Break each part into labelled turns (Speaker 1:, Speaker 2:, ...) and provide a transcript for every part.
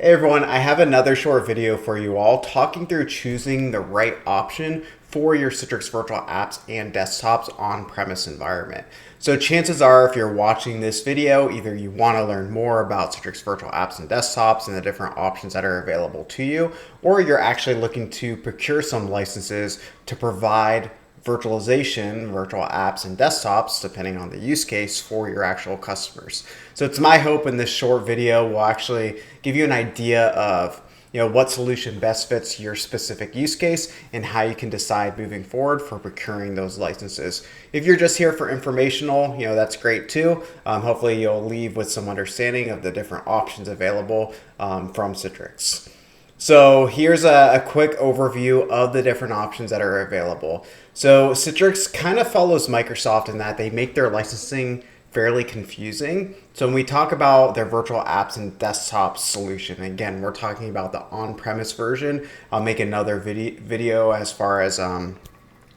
Speaker 1: Hey everyone, I have another short video for you all talking through choosing the right option for your Citrix virtual apps and desktops on-premise environment. So chances are if you're watching this video, either you want to learn more about Citrix virtual apps and desktops and the different options that are available to you, or you're actually looking to procure some licenses to provide virtualization, virtual apps, and desktops, depending on the use case for your actual customers. So it's my hope in this short video will actually give you an idea of what solution best fits your specific use case and how you can decide moving forward for procuring those licenses. If you're just here for informational, that's great too. Hopefully you'll leave with some understanding of the different options available from Citrix. So here's a quick overview of the different options that are available. So Citrix kind of follows Microsoft in that they make their licensing fairly confusing. So when we talk about their virtual apps and desktop solution, again, we're talking about the on-premise version. I'll make another video as far as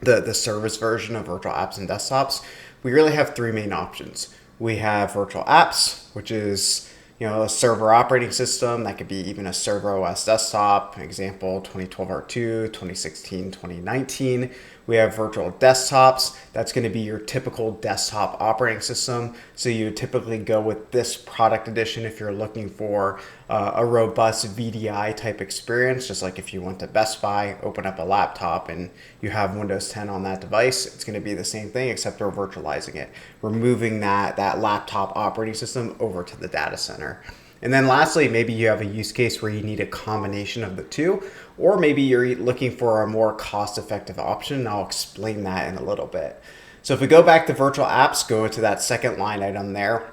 Speaker 1: the service version of virtual apps and desktops. We really have three main options. We have virtual apps, which is a server operating system. That could be even a server OS desktop, example 2012 R2, 2016, 2019. We have virtual desktops. That's going to be your typical desktop operating system. So you typically go with this product edition if you're looking for a robust VDI type experience, just like if you went to Best Buy, open up a laptop and you have Windows 10 on that device, it's going to be the same thing except we're virtualizing it. We're moving that laptop operating system over to the data center. And then lastly, maybe you have a use case where you need a combination of the two, or maybe you're looking for a more cost-effective option, and I'll explain that in a little bit. So if we go back to virtual apps, go into that second line item there.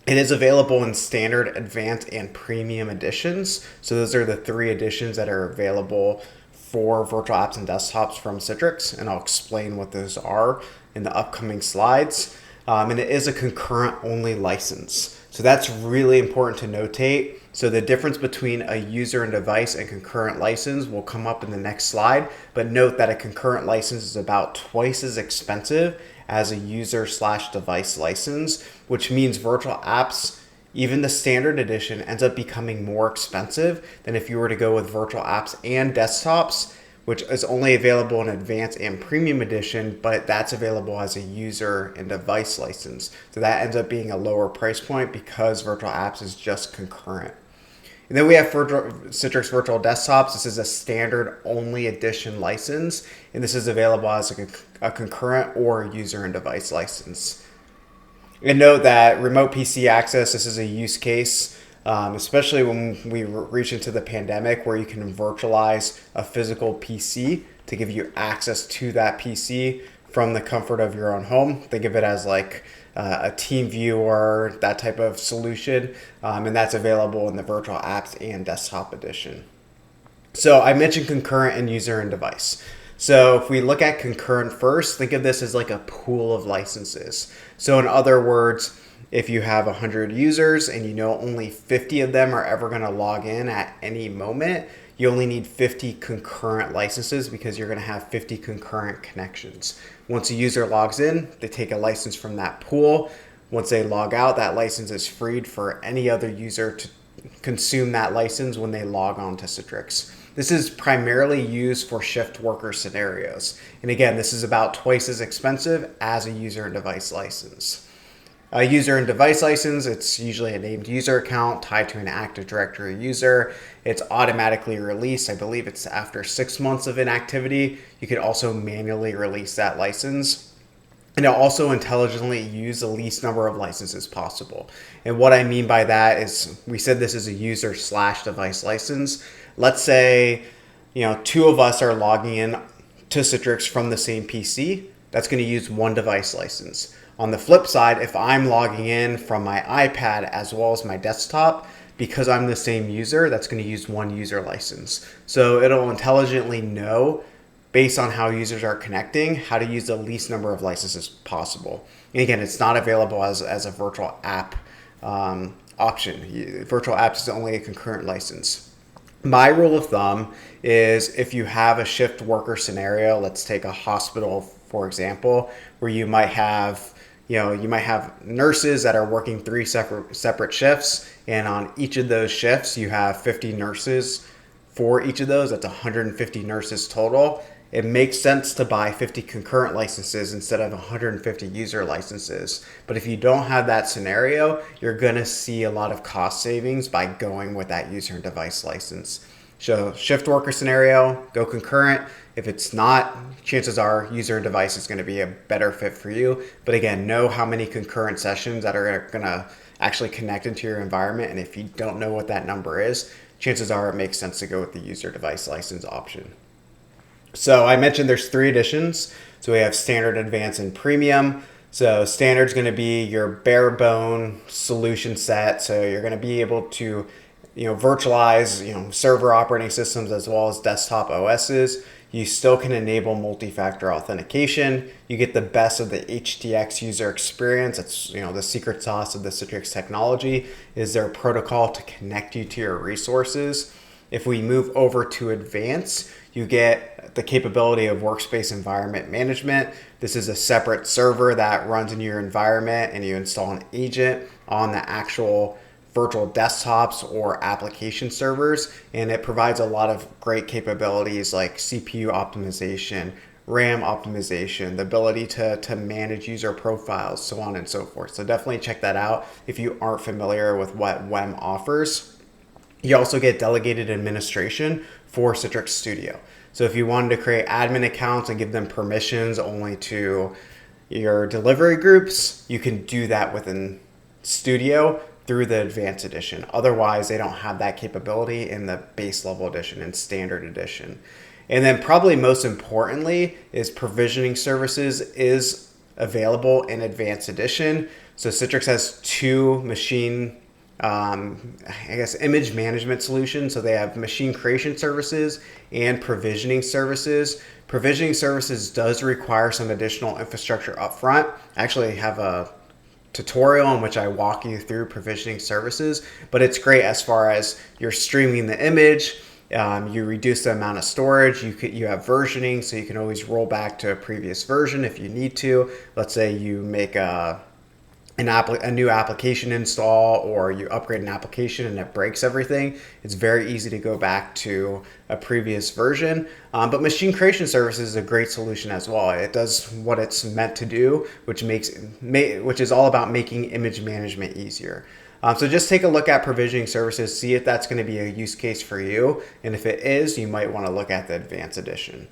Speaker 1: It is available in standard, advanced, and premium editions. So those are the three editions that are available for virtual apps and desktops from Citrix, and I'll explain what those are in the upcoming slides. And it is a concurrent only license. So that's really important to notate. So the difference between a user and device and concurrent license will come up in the next slide, but note that a concurrent license is about twice as expensive as a user/device license, which means virtual apps, even the standard edition, ends up becoming more expensive than if you were to go with virtual apps and desktops, which is only available in advanced and premium edition, but that's available as a user and device license. So that ends up being a lower price point because virtual apps is just concurrent. And then we have Citrix Virtual Desktops. This is a standard only edition license, and this is available as a concurrent or user and device license. And note that remote PC access, this is a use case, especially when we reach into the pandemic where you can virtualize a physical PC to give you access to that PC from the comfort of your own home. Think of it as like a team viewer, that type of solution, and that's available in the virtual apps and desktop edition. So I mentioned concurrent and user and device. So if we look at concurrent first, think of this as like a pool of licenses. So in other words, if you have 100 users and you know only 50 of them are ever going to log in at any moment, you only need 50 concurrent licenses because you're going to have 50 concurrent connections. Once a user logs in, they take a license from that pool. Once they log out, that license is freed for any other user to consume that license when they log on to Citrix. This is primarily used for shift worker scenarios. And again, this is about twice as expensive as a user and device license. A user and device license, it's usually a named user account tied to an Active Directory user. It's automatically released. I believe it's after 6 months of inactivity. You could also manually release that license. And it'll also intelligently use the least number of licenses possible. And what I mean by that is we said this is a user/device license. Let's say, two of us are logging in to Citrix from the same PC. That's going to use one device license. On the flip side, if I'm logging in from my iPad as well as my desktop, because I'm the same user, that's going to use one user license. So it'll intelligently know, based on how users are connecting, how to use the least number of licenses possible. And again, it's not available as a virtual app option. Virtual apps is only a concurrent license. My rule of thumb is if you have a shift worker scenario, let's take a hospital, for example, where you might have You might have nurses that are working three separate shifts, and on each of those shifts, you have 50 nurses for each of those. That's 150 nurses total. It makes sense to buy 50 concurrent licenses instead of 150 user licenses. But if you don't have that scenario, you're going to see a lot of cost savings by going with that user and device license. So shift worker scenario, go concurrent. If it's not, chances are user and device is going to be a better fit for you. But again, know how many concurrent sessions that are going to actually connect into your environment. And if you don't know what that number is, chances are it makes sense to go with the user device license option. So I mentioned there's 3 editions. So we have standard, advanced, and premium. So standard is going to be your bare bone solution set. So you're going to be able to virtualize, server operating systems as well as desktop OSs. You still can enable multi-factor authentication. You get the best of the HTX user experience. That's, the secret sauce of the Citrix technology is their protocol to connect you to your resources. If we move over to advanced, you get the capability of workspace environment management. This is a separate server that runs in your environment, and you install an agent on the actual virtual desktops or application servers, and it provides a lot of great capabilities like CPU optimization, RAM optimization, the ability to manage user profiles, so on and so forth. So definitely check that out if you aren't familiar with what WEM offers. You also get delegated administration for Citrix Studio. So if you wanted to create admin accounts and give them permissions only to your delivery groups, you can do that within Studio through the advanced edition. Otherwise, they don't have that capability in the base level edition and standard edition. And then probably most importantly is provisioning services is available in advanced edition. So Citrix has 2 machine image management solutions. So they have machine creation services and provisioning services. Provisioning services does require some additional infrastructure upfront. I actually have a tutorial in which I walk you through provisioning services, but it's great as far as you're streaming the image. You reduce the amount of storage. You have versioning, so you can always roll back to a previous version if you need to. Let's say you make a new application install, or you upgrade an application and it breaks everything. It's very easy to go back to a previous version. But machine creation services is a great solution as well. It does what it's meant to do, which is all about making image management easier. So just take a look at provisioning services, see if that's going to be a use case for you. And if it is, you might want to look at the advanced edition.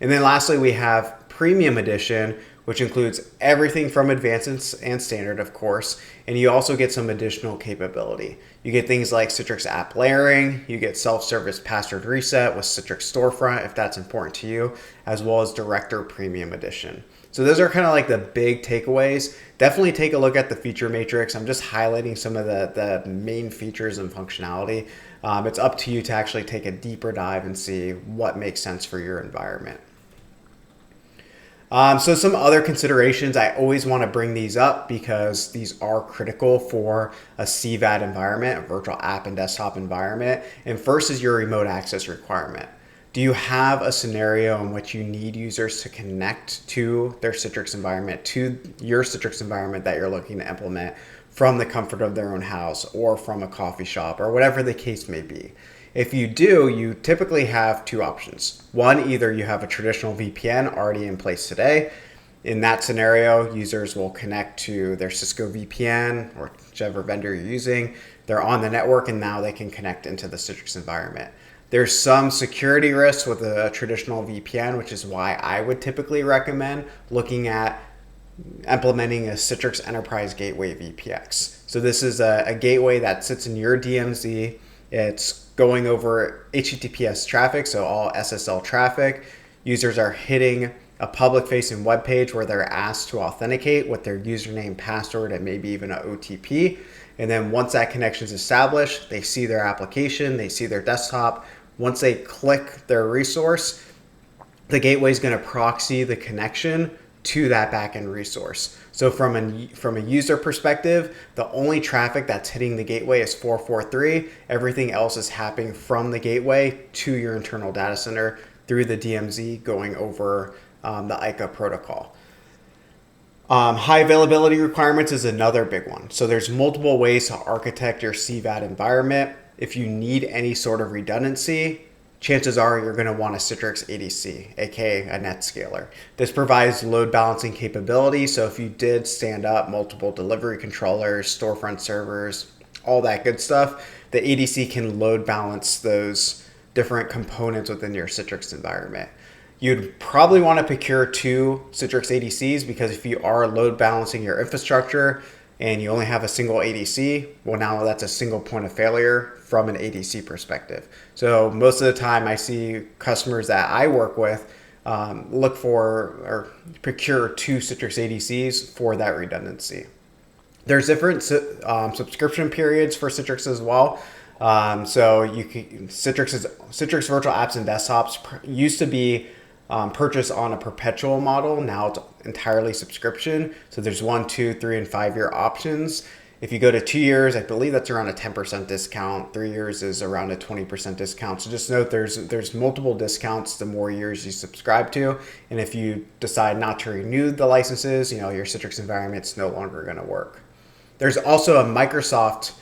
Speaker 1: And then lastly, we have premium edition, which includes everything from advanced and standard, of course, and you also get some additional capability. You get things like Citrix app layering, you get self-service password reset with Citrix Storefront if that's important to you, as well as Director Premium Edition. So those are kind of like the big takeaways. Definitely take a look at the feature matrix. I'm just highlighting some of the main features and functionality. It's up to you to actually take a deeper dive and see what makes sense for your environment. So some other considerations, I always want to bring these up because these are critical for a CVAD environment, a virtual app and desktop environment. And first is your remote access requirement. Do you have a scenario in which you need users to connect to their Citrix environment, to your Citrix environment that you're looking to implement from the comfort of their own house or from a coffee shop or whatever the case may be? If you do, you typically have 2 options. One, either you have a traditional VPN already in place today. In that scenario, users will connect to their Cisco VPN or whichever vendor you're using. They're on the network and now they can connect into the Citrix environment. There's some security risks with a traditional VPN, which is why I would typically recommend looking at implementing a Citrix Enterprise Gateway VPX. So this is a gateway that sits in your DMZ. It's going over HTTPS traffic, so all SSL traffic. Users are hitting a public-facing web page where they're asked to authenticate with their username, password, and maybe even an OTP. And then once that connection is established, they see their application, they see their desktop. Once they click their resource, the gateway is going to proxy the connection to that backend resource. So from a user perspective, the only traffic that's hitting the gateway is 443. Everything else is happening from the gateway to your internal data center through the DMZ going over the ICA protocol. High availability requirements is another big one. So there's multiple ways to architect your CVAD environment. If you need any sort of redundancy, chances are you're going to want a Citrix ADC, aka a NetScaler. This provides load balancing capability. So if you did stand up multiple delivery controllers, storefront servers, all that good stuff, the ADC can load balance those different components within your Citrix environment. You'd probably want to procure 2 Citrix ADCs because if you are load balancing your infrastructure and you only have a single ADC, well, now that's a single point of failure from an ADC perspective. So most of the time I see customers that I work with look for or procure 2 Citrix ADCs for that redundancy. There's different subscription periods for Citrix as well. So you can, Citrix Virtual Apps and Desktops used to be purchased on a perpetual model. Now it's entirely subscription. So there's 1, 2, 3, and 5 year options. If you go to 2 years, I believe that's around a 10% discount. 3 years is around a 20% discount. So just note there's multiple discounts the more years you subscribe to. And if you decide not to renew the licenses, your Citrix environment's no longer going to work. There's also a Microsoft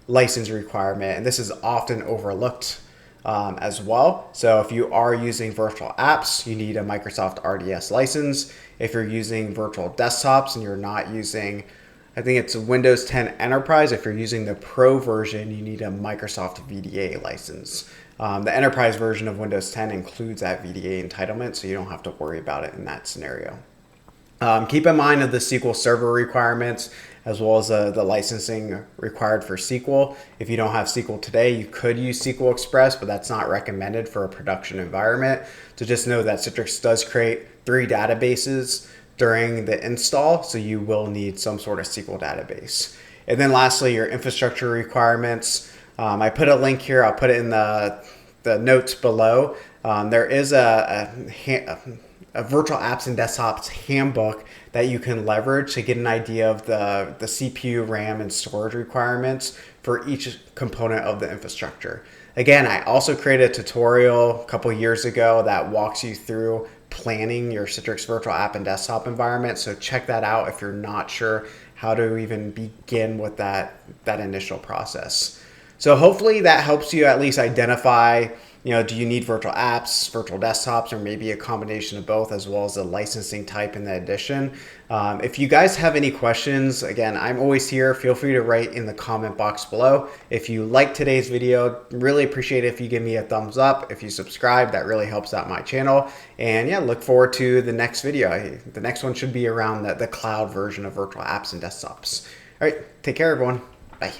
Speaker 1: license requirement, and this is often overlooked as well. So if you are using virtual apps, you need a Microsoft RDS license. If you're using virtual desktops and you're not using, I think it's Windows 10 Enterprise, if you're using the Pro version, you need a Microsoft VDA license. The Enterprise version of Windows 10 includes that VDA entitlement, so you don't have to worry about it in that scenario. Keep in mind of the SQL Server requirements as well as the licensing required for SQL. If you don't have SQL today, you could use SQL Express, but that's not recommended for a production environment. So just know that Citrix does create 3 databases during the install, so you will need some sort of SQL database. And then lastly, your infrastructure requirements. I put a link here. I'll put it in the notes below. There is a virtual apps and desktops handbook that you can leverage to get an idea of the CPU, RAM, and storage requirements for each component of the infrastructure. Again, I also created a tutorial a couple years ago that walks you through planning your Citrix virtual app and desktop environment. So check that out if you're not sure how to even begin with that initial process. So hopefully that helps you at least identify, do you need virtual apps, virtual desktops, or maybe a combination of both, as well as the licensing type and the edition. If you guys have any questions, again, I'm always here. Feel free to write in the comment box below. If you like today's video, really appreciate it if you give me a thumbs up. If you subscribe, that really helps out my channel. And yeah, look forward to the next video. The next one should be around the cloud version of virtual apps and desktops. All right, take care, everyone. Bye.